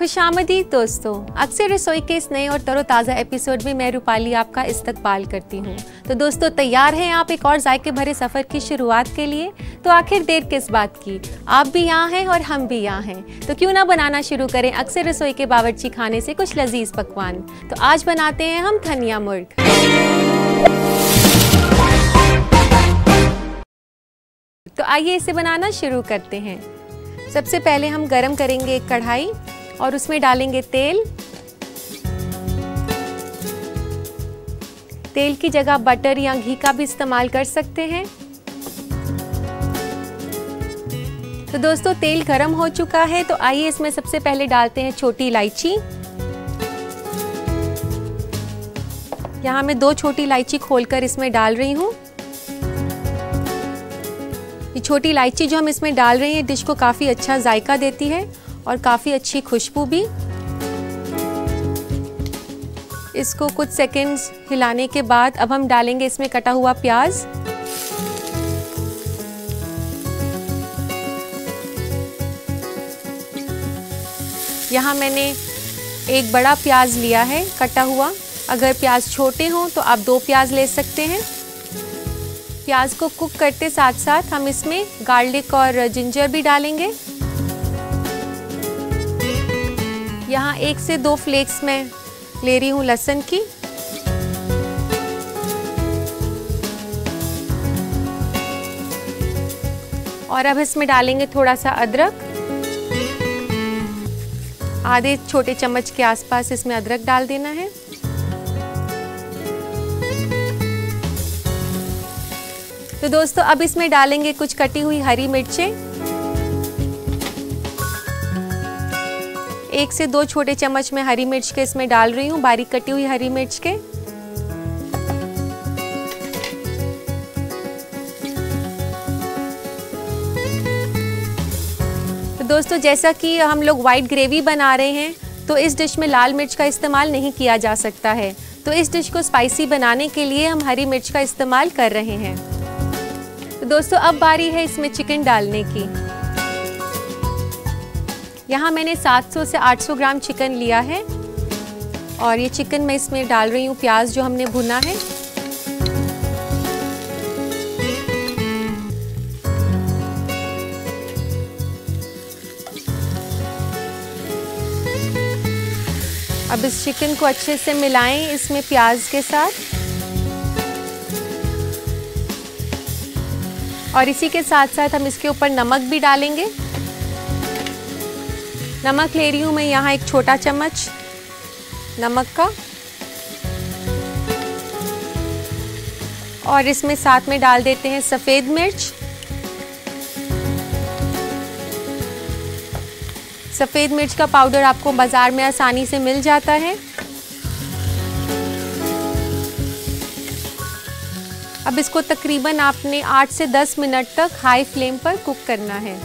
खुशामदीद दोस्तों, अक्सर रसोई के इस नए और तरोताज़ा एपिसोड में मैं रूपाली आपका इस्तकबाल करती हूँ। तो दोस्तों, तैयार हैं आप एक और जायके भरे सफ़र की शुरुआत के लिए? तो आखिर देर किस बात की, आप भी यहाँ हैं और हम भी यहाँ हैं, तो क्यों ना बनाना शुरू करें अक्सर रसोई के बावर्ची खाने से कुछ लजीज पकवान। तो आज बनाते हैं हम धनिया मुर्ग। तो आइए इसे बनाना शुरू करते हैं। सबसे पहले हम गरम करेंगे एक कढ़ाई और उसमें डालेंगे तेल। तेल की जगह बटर या घी का भी इस्तेमाल कर सकते हैं। तो दोस्तों, तेल गरम हो चुका है, तो आइए इसमें सबसे पहले डालते हैं छोटी इलायची। यहाँ मैं 2 छोटी इलायची खोलकर इसमें डाल रही हूँ। ये छोटी इलायची जो हम इसमें डाल रहे हैं डिश को काफ़ी अच्छा जायका देती है और काफ़ी अच्छी खुशबू भी। इसको कुछ सेकंड्स हिलाने के बाद अब हम डालेंगे इसमें कटा हुआ प्याज। यहाँ मैंने एक बड़ा प्याज लिया है कटा हुआ। अगर प्याज छोटे हों तो आप 2 प्याज ले सकते हैं। प्याज को कुक करते साथ साथ हम इसमें गार्लिक और जिंजर भी डालेंगे। यहाँ 1 से 2 फ्लेक्स मैं ले रही हूँ लहसुन की। और अब इसमें डालेंगे थोड़ा सा अदरक। आधे छोटे चम्मच के आसपास इसमें अदरक डाल देना है। तो दोस्तों, अब इसमें डालेंगे कुछ कटी हुई हरी मिर्चें। 1 से 2 छोटे चम्मच में हरी मिर्च के इसमें डाल रही हूँ, बारीक कटी हुई हरी मिर्च के। तो दोस्तों, जैसा कि हम लोग वाइट ग्रेवी बना रहे हैं, तो इस डिश में लाल मिर्च का इस्तेमाल नहीं किया जा सकता है। तो इस डिश को स्पाइसी बनाने के लिए हम हरी मिर्च का इस्तेमाल कर रहे हैं। तो दोस्तों, अब बारी है इसमें चिकन डालने की। यहाँ मैंने 700 से 800 ग्राम चिकन लिया है और ये चिकन मैं इसमें डाल रही हूँ प्याज जो हमने भुना है। अब इस चिकन को अच्छे से मिलाएं इसमें प्याज के साथ। और इसी के साथ साथ हम इसके ऊपर नमक भी डालेंगे। नमक ले रही हूँ मैं यहाँ 1 छोटा चम्मच नमक का। और इसमें साथ में डाल देते हैं सफ़ेद मिर्च। सफ़ेद मिर्च का पाउडर आपको बाज़ार में आसानी से मिल जाता है। अब इसको तकरीबन आपने 8 से 10 मिनट तक हाई फ्लेम पर कुक करना है।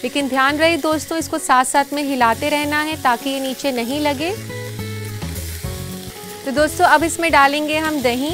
लेकिन ध्यान रहे दोस्तों, इसको साथ साथ में हिलाते रहना है ताकि ये नीचे नहीं लगे। तो दोस्तों, अब इसमें डालेंगे हम दही।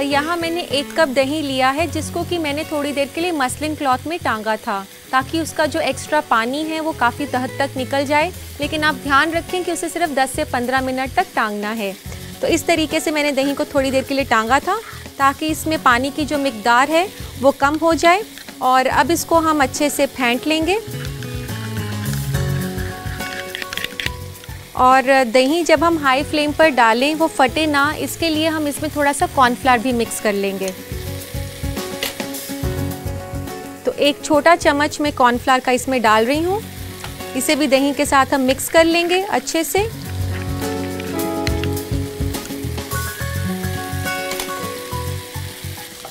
यहाँ मैंने 1 कप दही लिया है, जिसको कि मैंने थोड़ी देर के लिए मसलिन क्लॉथ में टांगा था ताकि उसका जो एक्स्ट्रा पानी है वो काफ़ी हद तक निकल जाए। लेकिन आप ध्यान रखें कि उसे सिर्फ 10 से 15 मिनट तक टांगना है। तो इस तरीके से मैंने दही को थोड़ी देर के लिए टांगा था ताकि इसमें पानी की जो मिकदार है वो कम हो जाए। और अब इसको हम अच्छे से फेंट लेंगे। और दही जब हम हाई फ्लेम पर डालें वो फटे ना, इसके लिए हम इसमें थोड़ा सा कॉर्नफ्लावर भी मिक्स कर लेंगे। तो 1 छोटा चम्मच मैं कॉर्नफ्लावर का इसमें डाल रही हूँ। इसे भी दही के साथ हम मिक्स कर लेंगे अच्छे से।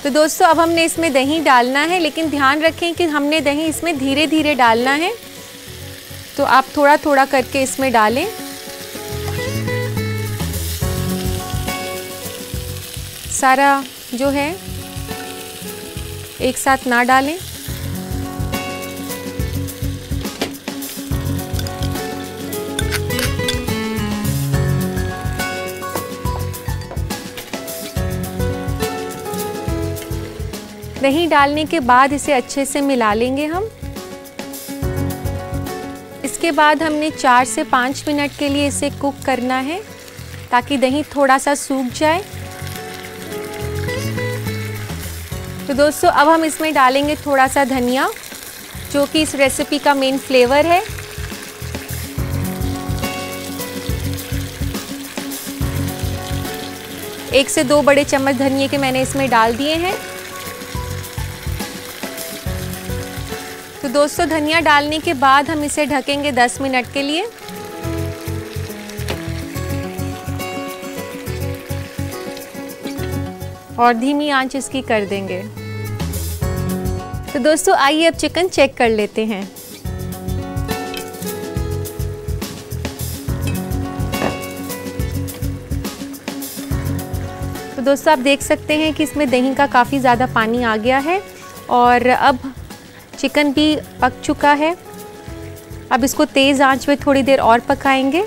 तो दोस्तों, अब हमने इसमें दही डालना है, लेकिन ध्यान रखें कि हमने दही इसमें धीरे धीरे डालना है। तो आप थोड़ा थोड़ा करके इसमें डालें। सारा जो है एक साथ ना डालें। दही डालने के बाद इसे अच्छे से मिला लेंगे हम। इसके बाद हमने 4 से 5 मिनट के लिए इसे कुक करना है ताकि दही थोड़ा सा सूख जाए। तो दोस्तों अब हम इसमें डालेंगे थोड़ा सा धनिया, जो कि इस रेसिपी का मेन फ्लेवर है। एक से 2 बड़े चम्मच धनिया के मैंने इसमें डाल दिए हैं। तो दोस्तों धनिया डालने के बाद हम इसे ढकेंगे 10 मिनट के लिए। और धीमी आंच इसकी कर देंगे। तो दोस्तों आइए अब चिकन चेक कर लेते हैं। तो दोस्तों आप देख सकते हैं कि इसमें दही का काफ़ी ज़्यादा पानी आ गया है और अब चिकन भी पक चुका है। अब इसको तेज़ आंच पे थोड़ी देर और पकाएंगे।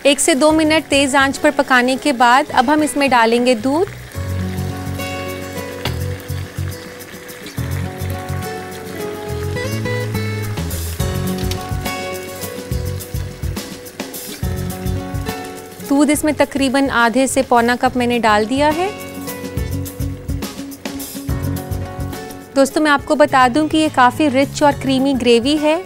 1 से 2 मिनट तेज़ आंच पर पकाने के बाद अब हम इसमें डालेंगे दूध। दूध इसमें तकरीबन आधे से पौना कप मैंने डाल दिया है। दोस्तों मैं आपको बता दूं कि ये काफ़ी रिच और क्रीमी ग्रेवी है,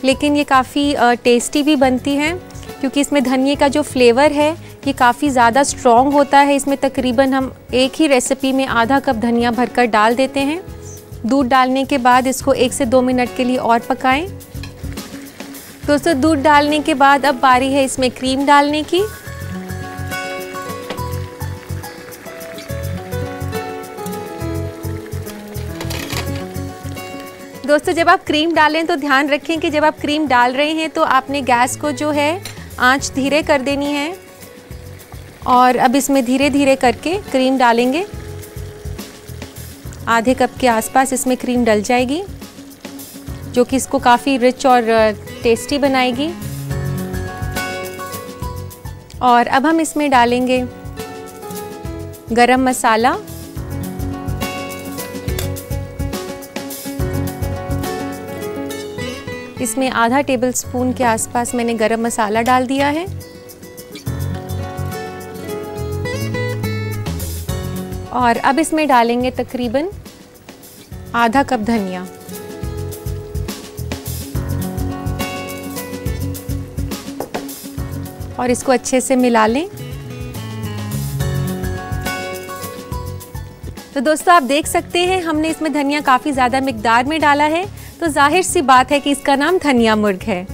लेकिन ये काफ़ी टेस्टी भी बनती है क्योंकि इसमें धनिए का जो फ्लेवर है ये काफ़ी ज़्यादा स्ट्रॉन्ग होता है। इसमें तकरीबन हम एक ही रेसिपी में आधा कप धनिया भरकर डाल देते हैं। दूध डालने के बाद इसको 1 से 2 मिनट के लिए और पकाएं। दोस्तों दूध डालने के बाद अब बारी है इसमें क्रीम डालने की। दोस्तों जब आप क्रीम डालें तो ध्यान रखें कि जब आप क्रीम डाल रहे हैं तो आपने गैस को जो है आंच धीरे कर देनी है। और अब इसमें धीरे धीरे करके क्रीम डालेंगे। आधे कप के आसपास इसमें क्रीम डल जाएगी, जो कि इसको काफ़ी रिच और टेस्टी बनाएगी। और अब हम इसमें डालेंगे गरम मसाला, इसमें आधा टेबल स्पून के आसपास मैंने गरम मसाला डाल दिया है। और अब इसमें डालेंगे तकरीबन आधा कप धनिया। और इसको अच्छे से मिला लें। तो दोस्तों आप देख सकते हैं हमने इसमें धनिया काफ़ी ज़्यादा मिकदार में डाला है, तो जाहिर सी बात है कि इसका नाम धनिया मुर्ग है।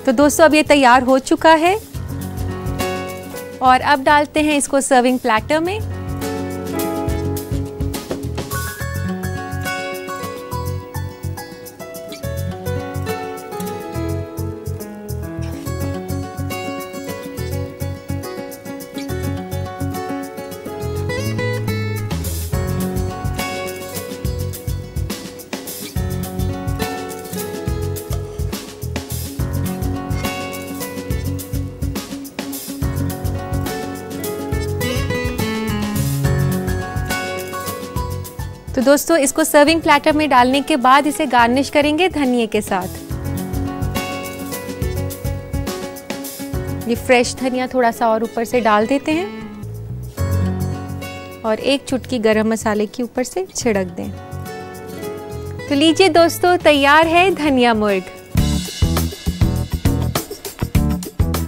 तो दोस्तों अब ये तैयार हो चुका है और अब डालते हैं इसको सर्विंग प्लेटर में। तो दोस्तों इसको सर्विंग प्लेटर में डालने के बाद इसे गार्निश करेंगे धनिए के साथ। ये फ्रेश धनिया थोड़ा सा और ऊपर से डाल देते हैं और 1 चुटकी गरम मसाले की ऊपर से छिड़क दें। तो लीजिए दोस्तों तैयार है धनिया मुर्ग।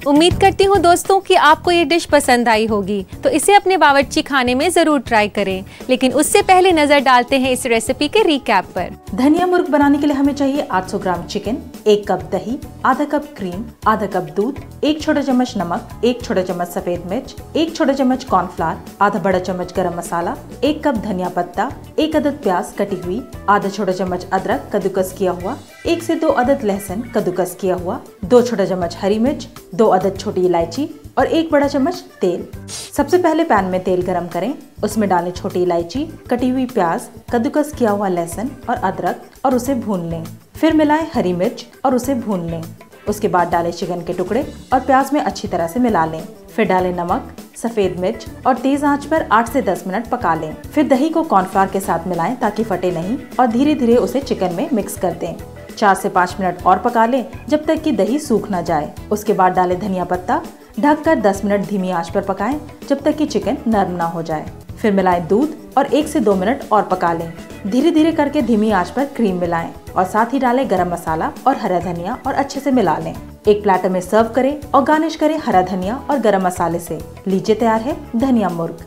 उम्मीद करती हूँ दोस्तों कि आपको ये डिश पसंद आई होगी, तो इसे अपने बावर्ची खाने में ज़रूर ट्राई करें। लेकिन उससे पहले नज़र डालते हैं इस रेसिपी के रिकैप पर। धनिया मुर्ग बनाने के लिए हमें चाहिए 800 ग्राम चिकन, 1 कप दही, आधा कप क्रीम, आधा कप दूध, 1 छोटा चम्मच नमक, 1 छोटा चम्मच सफेद मिर्च, 1 छोटा चम्मच कॉर्नफ्लावर, आधा बड़ा चम्मच गरम मसाला, 1 कप धनिया पत्ता, 1 अदद प्याज कटी हुई, आधा छोटा चम्मच अदरक कद्दूकस किया हुआ, 1 से 2 अदद लहसुन कद्दूकस किया हुआ, 2 छोटा चम्मच हरी मिर्च, 2 अदद छोटी इलायची और 1 बड़ा चम्मच तेल। सबसे पहले पैन में तेल गरम करें, उसमें डालें छोटी इलायची, कटी हुई प्याज, कद्दूकस किया हुआ लहसुन और अदरक और उसे भून लें। फिर मिलाएं हरी मिर्च और उसे भून लें। उसके बाद डालें चिकन के टुकड़े और प्याज में अच्छी तरह से मिला लें। फिर डालें नमक, सफेद मिर्च और तेज आंच पर 8 से 10 मिनट पका लें। फिर दही को कॉर्नफ्लावर के साथ मिलाएं ताकि फटे नहीं और धीरे धीरे उसे चिकन में मिक्स कर दें। 4 से 5 मिनट और पका लें जब तक कि दही सूख न जाए। उसके बाद डालें धनिया पत्ता, ढककर 10 मिनट धीमी आंच पर पकाएं जब तक कि चिकन नरम ना हो जाए। फिर मिलाएं दूध और 1 से 2 मिनट और पका लें। धीरे धीरे करके धीमी आंच पर क्रीम मिलाएं और साथ ही डालें गरम मसाला और हरा धनिया और अच्छे से मिला लें। एक प्लेटर में सर्व करें और गार्निश करें हरा धनिया और गरम मसाले से। लीजिए तैयार है धनिया मुर्ग।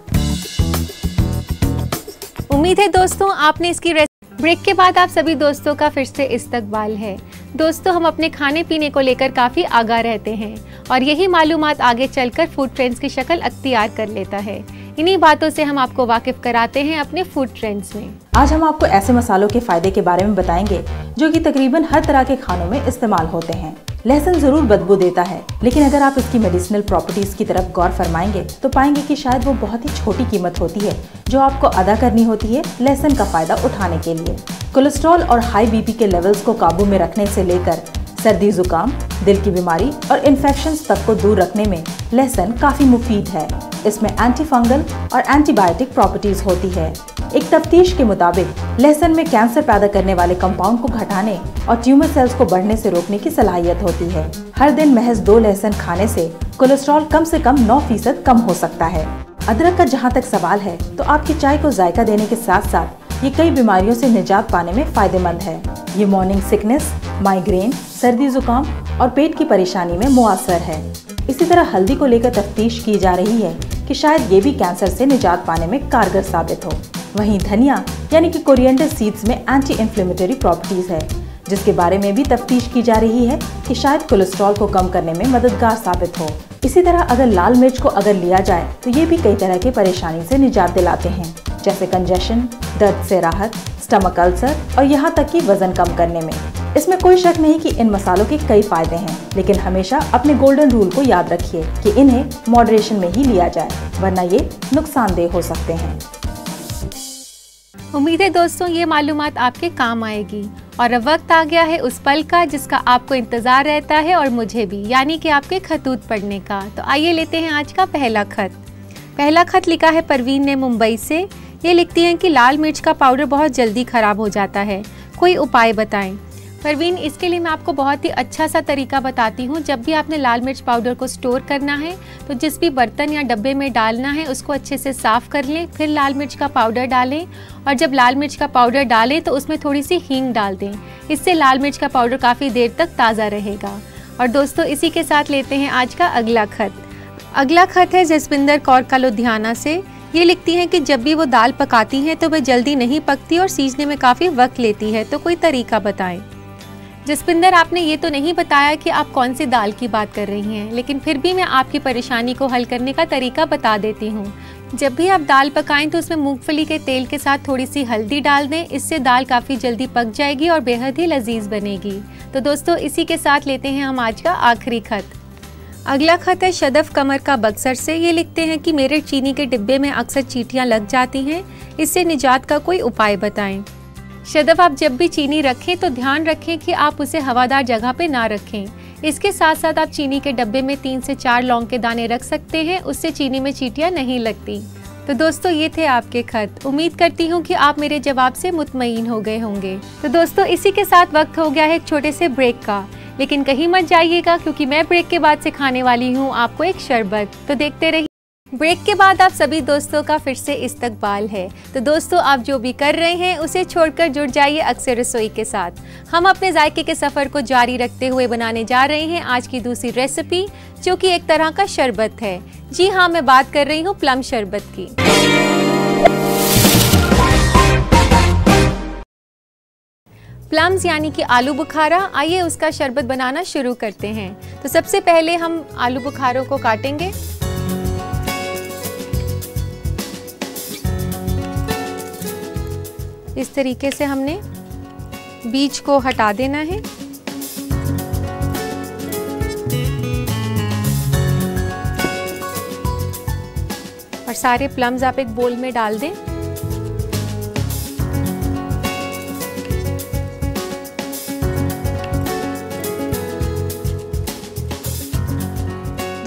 उम्मीद है दोस्तों आपने इसकी ब्रेक के बाद आप सभी दोस्तों का फिर से इस्तकबाल है। दोस्तों हम अपने खाने पीने को लेकर काफ़ी आगाह रहते हैं और यही मालूमात आगे चलकर फूड ट्रेंड्स की शक्ल अख्तियार कर लेता है। इन्हीं बातों से हम आपको वाकिफ कराते हैं अपने फूड ट्रेंड्स में। आज हम आपको ऐसे मसालों के फायदे के बारे में बताएंगे जो कि तकरीबन हर तरह के खानों में इस्तेमाल होते हैं। लहसुन जरूर बदबू देता है, लेकिन अगर आप इसकी मेडिसिनल प्रॉपर्टीज की तरफ गौर फरमाएंगे तो पाएंगे कि शायद वो बहुत ही छोटी कीमत होती है जो आपको अदा करनी होती है लहसुन का फायदा उठाने के लिए। कोलेस्ट्रॉल और हाई बीपी के लेवल्स को काबू में रखने से लेकर सर्दी जुकाम, दिल की बीमारी और इन्फेक्शंस तक को दूर रखने में लहसुन काफी मुफीद है। इसमें एंटी फंगल और एंटीबायोटिक प्रॉपर्टीज होती है। एक तफ्तीश के मुताबिक लहसुन में कैंसर पैदा करने वाले कंपाउंड को घटाने और ट्यूमर सेल्स को बढ़ने से रोकने की सलाहियत होती है। हर दिन महज 2 लहसुन खाने से कोलेस्ट्रॉल कम से कम 9% कम हो सकता है। अदरक का जहाँ तक सवाल है तो आपकी चाय को जायका देने के साथ साथ ये कई बीमारियों से निजात पाने में फायदेमंद है। ये मॉर्निंग सिकनेस, माइग्रेन, सर्दी जुकाम और पेट की परेशानी में मुअस्सर है। इसी तरह हल्दी को लेकर तफ्तीश की जा रही है कि शायद ये भी कैंसर से निजात पाने में कारगर साबित हो। वहीं धनिया यानी कि कोरिएंडर सीड्स में एंटी इन्फ्लेमेटरी प्रॉपर्टीज है, जिसके बारे में भी तफ्तीश की जा रही है कि शायद कोलेस्ट्रॉल को कम करने में मददगार साबित हो। इसी तरह अगर लाल मिर्च को अगर लिया जाए तो ये भी कई तरह की परेशानी से निजात दिलाते हैं, जैसे कंजेशन, दर्द से राहत, स्टमक अल्सर और यहाँ तक कि वजन कम करने में। इसमें कोई शक नहीं कि इन मसालों के कई फायदे हैं, लेकिन हमेशा अपने गोल्डन रूल को याद रखिए कि इन्हें मॉडरेशन में ही लिया जाए, वरना ये नुकसानदेह हो सकते हैं। उम्मीद है दोस्तों ये मालूमात आपके काम आएगी और अब वक्त आ गया है उस पल का जिसका आपको इंतजार रहता है और मुझे भी, यानी कि आपके खतूत पढ़ने का। तो आइए लेते हैं आज का पहला खत। पहला खत लिखा है परवीन ने मुंबई से। ये लिखती हैं कि लाल मिर्च का पाउडर बहुत जल्दी खराब हो जाता है, कोई उपाय बताएं। परवीन, इसके लिए मैं आपको बहुत ही अच्छा सा तरीका बताती हूँ। जब भी आपने लाल मिर्च पाउडर को स्टोर करना है तो जिस भी बर्तन या डब्बे में डालना है उसको अच्छे से साफ़ कर लें, फिर लाल मिर्च का पाउडर डालें और जब लाल मिर्च का पाउडर डालें तो उसमें थोड़ी सी हींग डाल दें। इससे लाल मिर्च का पाउडर काफ़ी देर तक ताज़ा रहेगा। और दोस्तों इसी के साथ लेते हैं आज का अगला खत। अगला खत है जसविंदर कौर का लुधियाना से। ये लिखती हैं कि जब भी वो दाल पकाती हैं तो वह जल्दी नहीं पकती और सीजने में काफ़ी वक्त लेती है, तो कोई तरीका बताएं। जसविंदर, आपने ये तो नहीं बताया कि आप कौन सी दाल की बात कर रही हैं, लेकिन फिर भी मैं आपकी परेशानी को हल करने का तरीका बता देती हूँ। जब भी आप दाल पकाएं तो उसमें मूंगफली के तेल के साथ थोड़ी सी हल्दी डाल दें। इससे दाल काफ़ी जल्दी पक जाएगी और बेहद ही लजीज बनेगी। तो दोस्तों इसी के साथ लेते हैं हम आज का आखिरी खत। अगला खत है शदफ कमर का बक्सर से। ये लिखते हैं कि मेरे चीनी के डिब्बे में अक्सर चींटियां लग जाती हैं, इससे निजात का कोई उपाय बताएं। शदफ, आप जब भी चीनी रखें तो ध्यान रखें कि आप उसे हवादार जगह पे ना रखें। इसके साथ साथ आप चीनी के डब्बे में 3 से 4 लौंग के दाने रख सकते हैं, उससे चीनी में चींटियां नहीं लगती। तो दोस्तों ये थे आपके खत। उम्मीद करती हूँ कि आप मेरे जवाब से मुतमईन हो गए होंगे। तो दोस्तों इसी के साथ वक्त हो गया है एक छोटे से ब्रेक का, लेकिन कहीं मत जाइएगा क्योंकि मैं ब्रेक के बाद सिखाने वाली हूँ आपको एक शरबत। तो देखते रहिए। ब्रेक के बाद आप सभी दोस्तों का फिर से इस्तकबाल है। तो दोस्तों आप जो भी कर रहे हैं उसे छोड़कर जुड़ जाइए अक्सर रसोई के साथ। हम अपने जायके के सफ़र को जारी रखते हुए बनाने जा रहे हैं आज की दूसरी रेसिपी, जो कि एक तरह का शरबत है। जी हाँ, मैं बात कर रही हूँ प्लम शरबत की। प्लम्स यानी कि आलू बुखारा। आइए उसका शरबत बनाना शुरू करते हैं। तो सबसे पहले हम आलू बुखारों को काटेंगे। इस तरीके से हमने बीज को हटा देना है। और सारे प्लम्स आप एक बोल में डाल दें।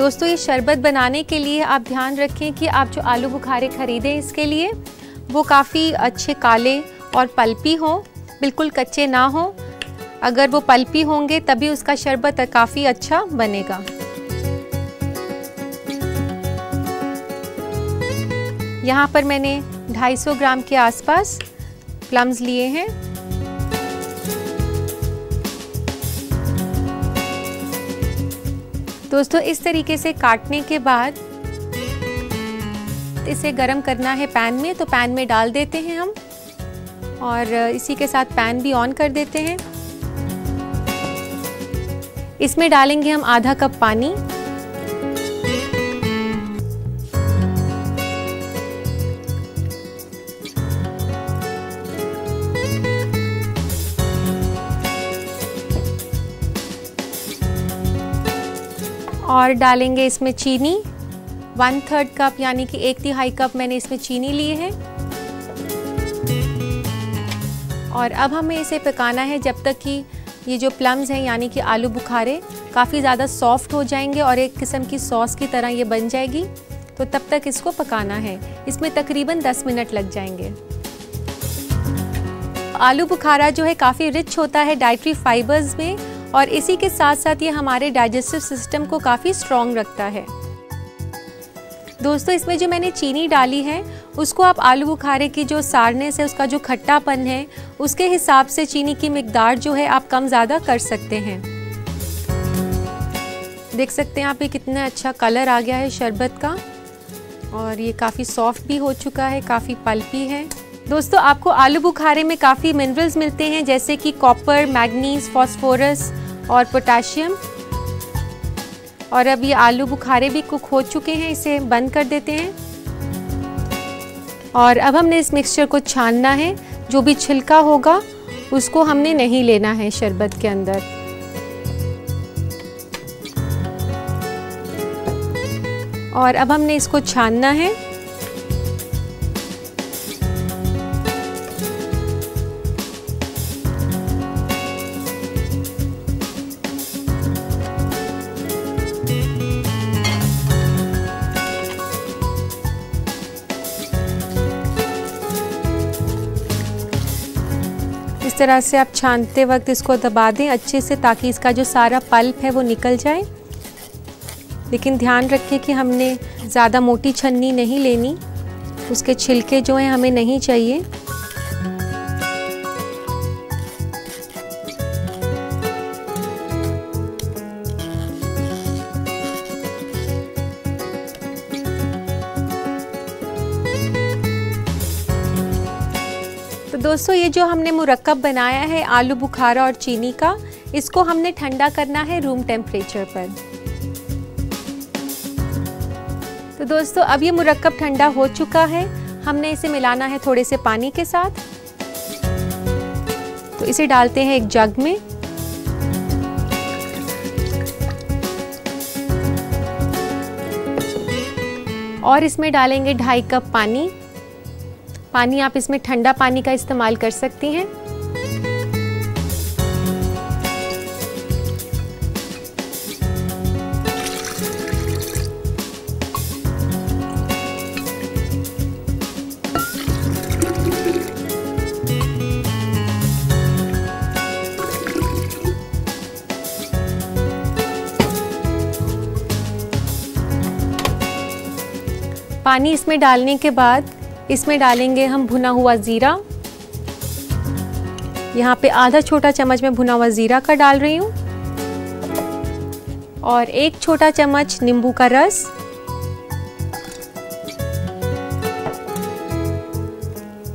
दोस्तों ये शरबत बनाने के लिए आप ध्यान रखें कि आप जो आलू बुखारे ख़रीदें इसके लिए वो काफ़ी अच्छे काले और पल्पी हों, बिल्कुल कच्चे ना हों। अगर वो पल्पी होंगे तभी उसका शरबत काफ़ी अच्छा बनेगा। यहाँ पर मैंने 250 ग्राम के आसपास प्लम्स लिए हैं। दोस्तों इस तरीके से काटने के बाद इसे गरम करना है पैन में, तो पैन में डाल देते हैं हम और इसी के साथ पैन भी ऑन कर देते हैं। इसमें डालेंगे हम आधा कप पानी। और डालेंगे इसमें चीनी, 1/3 कप यानी कि 1/3 कप मैंने इसमें चीनी लिए है। और अब हमें इसे पकाना है जब तक कि ये जो प्लम्स हैं यानी कि आलू बुखारे काफ़ी ज़्यादा सॉफ्ट हो जाएंगे और एक किस्म की सॉस की तरह ये बन जाएगी। तो तब तक इसको पकाना है। इसमें तकरीबन 10 मिनट लग जाएंगे। आलू बुखारा जो है काफ़ी रिच होता है डाइटरी फाइबर्स में और इसी के साथ साथ ये हमारे डाइजेस्टिव सिस्टम को काफ़ी स्ट्रॉन्ग रखता है। दोस्तों इसमें जो मैंने चीनी डाली है उसको आप आलू बुखारे की जो सारनेस है, उसका जो खट्टापन है, उसके हिसाब से चीनी की मिकदार जो है आप कम ज़्यादा कर सकते हैं। देख सकते हैं आप ये कितना अच्छा कलर आ गया है शरबत का और ये काफ़ी सॉफ्ट भी हो चुका है, काफ़ी पल्पी है। दोस्तों आपको आलू बुखारे में काफ़ी मिनरल्स मिलते हैं जैसे कि कॉपर, मैग्नीज, फास्फोरस और पोटाशियम। और अब ये आलू बुखारे भी कुक हो चुके हैं, इसे बंद कर देते हैं। और अब हमने इस मिक्सचर को छानना है। जो भी छिलका होगा उसको हमने नहीं लेना है शरबत के अंदर। और अब हमने इसको छानना है। इस तरह से आप छानते वक्त इसको दबा दें अच्छे से ताकि इसका जो सारा पल्प है वो निकल जाए। लेकिन ध्यान रखें कि हमने ज़्यादा मोटी छन्नी नहीं लेनी, उसके छिलके जो हैं हमें नहीं चाहिए। तो दोस्तों ये जो हमने मुरक्कब बनाया है आलू बुखारा और चीनी का, इसको हमने ठंडा करना है रूम टेम्परेचर पर। तो दोस्तों अब ये मुरक्कब ठंडा हो चुका है। हमने इसे मिलाना है थोड़े से पानी के साथ। तो इसे डालते हैं एक जग में। और इसमें डालेंगे 2.5 कप पानी। पानी आप इसमें ठंडा पानी का इस्तेमाल कर सकती हैं। पानी इसमें डालने के बाद इसमें डालेंगे हम भुना हुआ ज़ीरा। यहाँ पे आधा छोटा चम्मच में भुना हुआ ज़ीरा का डाल रही हूँ और 1 छोटा चम्मच नींबू का रस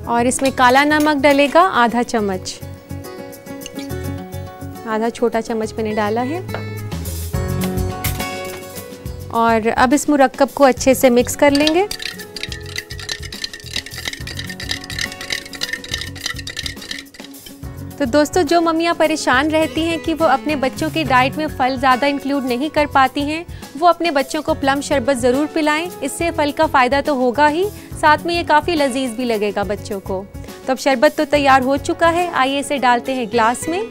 और इसमें काला नमक डलेगा आधा चम्मच, आधा छोटा चम्मच मैंने डाला है। और अब इस मुरक्कब को अच्छे से मिक्स कर लेंगे। तो दोस्तों जो मम्मियाँ परेशान रहती हैं कि वो अपने बच्चों की डाइट में फल ज़्यादा इंक्लूड नहीं कर पाती हैं, वो अपने बच्चों को प्लम शरबत ज़रूर पिलाएं। इससे फल का फ़ायदा तो होगा ही, साथ में ये काफ़ी लजीज भी लगेगा बच्चों को। तो अब शरबत तो तैयार हो चुका है, आइए इसे डालते हैं ग्लास में।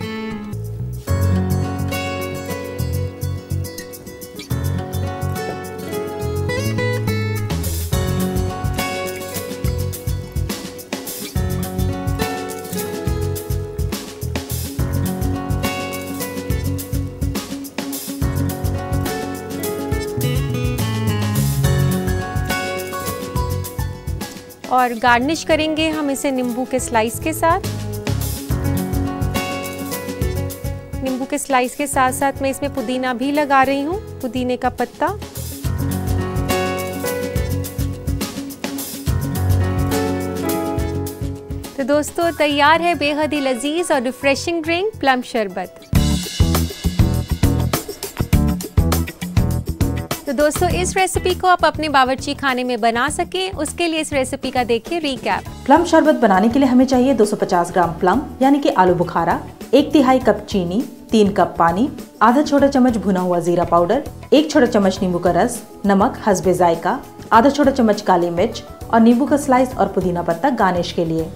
और गार्निश करेंगे हम इसे नींबू के स्लाइस के साथ। नींबू के स्लाइस के साथ साथ मैं इसमें पुदीना भी लगा रही हूँ, पुदीने का पत्ता। तो दोस्तों तैयार है बेहद ही लजीज और रिफ्रेशिंग ड्रिंक प्लम शरबत। तो दोस्तों इस रेसिपी को आप अपने बावर्ची खाने में बना सकें, उसके लिए इस रेसिपी का देखिए रिकैप। प्लम शरबत बनाने के लिए हमें चाहिए 250 ग्राम प्लम यानी कि आलू बुखारा, 1/3 कप चीनी, 3 कप पानी, आधा छोटा चम्मच भुना हुआ जीरा पाउडर, 1 छोटा चम्मच नींबू का रस, नमक हस्बे जायका, आधा छोटा चम्मच काली मिर्च और नींबू का स्लाइस और पुदीना पत्ता गार्निश के लिए।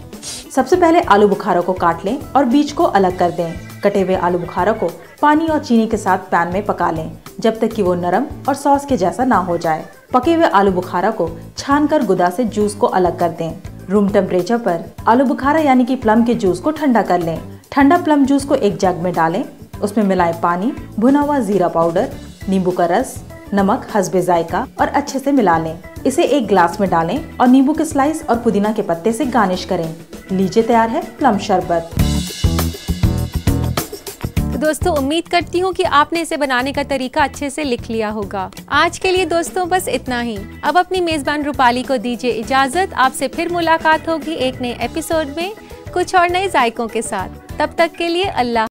सबसे पहले आलू बुखारा को काट लें और बीज को अलग कर दें। कटे हुए आलू बुखारा को पानी और चीनी के साथ पैन में पका लें जब तक कि वो नरम और सॉस के जैसा ना हो जाए। पके हुए आलू बुखारा को छानकर गुदा से जूस को अलग कर दें। रूम टेम्परेचर पर आलू बुखारा यानी कि प्लम के जूस को ठंडा कर लें। ठंडा प्लम जूस को एक जग में डालें, उसमें मिलाएं पानी, भुना हुआ जीरा पाउडर, नींबू का रस, नमक हस्बे जायका और अच्छे से मिला लें। इसे एक ग्लास में डालें और नींबू के स्लाइस और पुदीना के पत्ते से गार्निश करें। लीजिए तैयार है प्लम शरबत। तो दोस्तों उम्मीद करती हूँ कि आपने इसे बनाने का तरीका अच्छे से लिख लिया होगा। आज के लिए दोस्तों बस इतना ही। अब अपनी मेजबान रूपाली को दीजिए इजाजत। आपसे फिर मुलाकात होगी एक नए एपिसोड में कुछ और नए जायकों के साथ। तब तक के लिए अल्लाह।